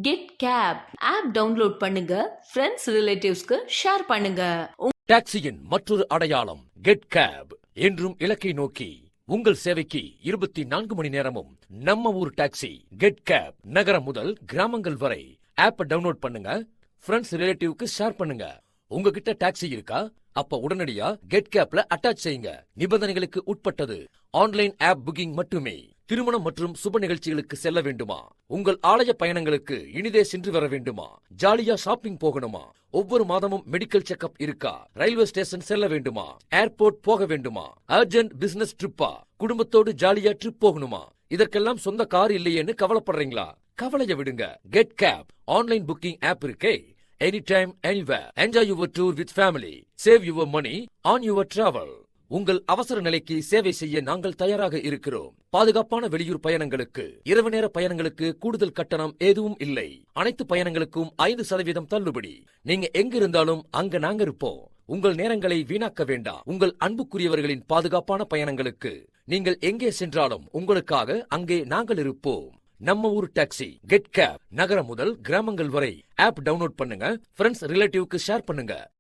Get gap app download பண்ணுங்க, friends ரிலேட்டிவ்ஸ்க்கு share பண்ணுங்க. டாக்ஸியின் மற்றொரு அடையாளம் கெட் கேப். என்றும் இலக்கை நோக்கி உங்கள் சேவைக்கு 24 மணி நேரமும் நம்ம ஊர் டாக்ஸி கெட் கேப். நகரம் முதல் கிராமங்கள் வரை ஆப்பை டவுன்லோட் பண்ணுங்க, ஃப்ரெண்ட்ஸ் ரிலேட்டிவ்க்கு ஷேர் பண்ணுங்க. உங்ககிட்ட டாக்ஸி இருக்கா? அப்ப உடனடியா கெட் கேப்ல அட்டாச் செய்யுங்க. நிபந்தனைகளுக்கு உட்பட்டது. ஆன்லைன் ஆப் புக்கிங் மட்டுமே. திருமணம் மற்றும் சுப நிகழ்ச்சிகளுக்கு செல்ல வேண்டுமா? உங்கள் ஆலய பயணங்களுக்கு இனிதே சென்று வர வேண்டுமா? ஜாலியா ஷாப்பிங் போகணுமா? ஒவ்வொரு மாதமும் மெடிக்கல் செக்அப் இருக்கா? ரயில்வே ஸ்டேஷன் செல்ல வேண்டுமா? ஏர்போர்ட் போக வேண்டுமா? அர்ஜென்ட் பிசினஸ் ட்ரிப்பா? குடும்பத்தோடு ஜாலியா ட்ரிப் போகணுமா? இதற்கெல்லாம் சொந்த கார் இல்லையேன்னு கவலைப்படுறீங்களா? கவலைய விடுங்க. Get cab online booking app இருக்கே. Anytime, anywhere. Enjoy your tour with family. Save your money on your travel. உங்கள் அவசர நிலைக்கு சேவை செய்ய நாங்கள் தயாராக இருக்கிறோம். பாதுகாப்பான வெளியூர் பயணங்களுக்கு, இரவு நேர பயணங்களுக்கு கூடுதல் கட்டணம் எதுவும் இல்லை. அனைத்து பயணங்களுக்கும் 5% தள்ளுபடி. நீங்க எங்க இருந்தாலும் அங்க நாங்க இருப்போம். உங்கள் நேரங்களை வீணாக்க வேண்டாம். உங்கள் அன்புக்குரியவர்களின் பாதுகாப்பான பயணங்களுக்கு நீங்கள் எங்கே சென்றாலும் உங்களுக்காக அங்கே நாங்கள் இருப்போம். நம்ம ஊர் டாக்ஸி கெட் கேப். நகரம் முதல் கிராமங்கள் வரை ஆப் டவுன்லோட் பண்ணுங்க, ஃப்ரெண்ட்ஸ் ரிலேட்டிவ்க்கு ஷேர் பண்ணுங்க.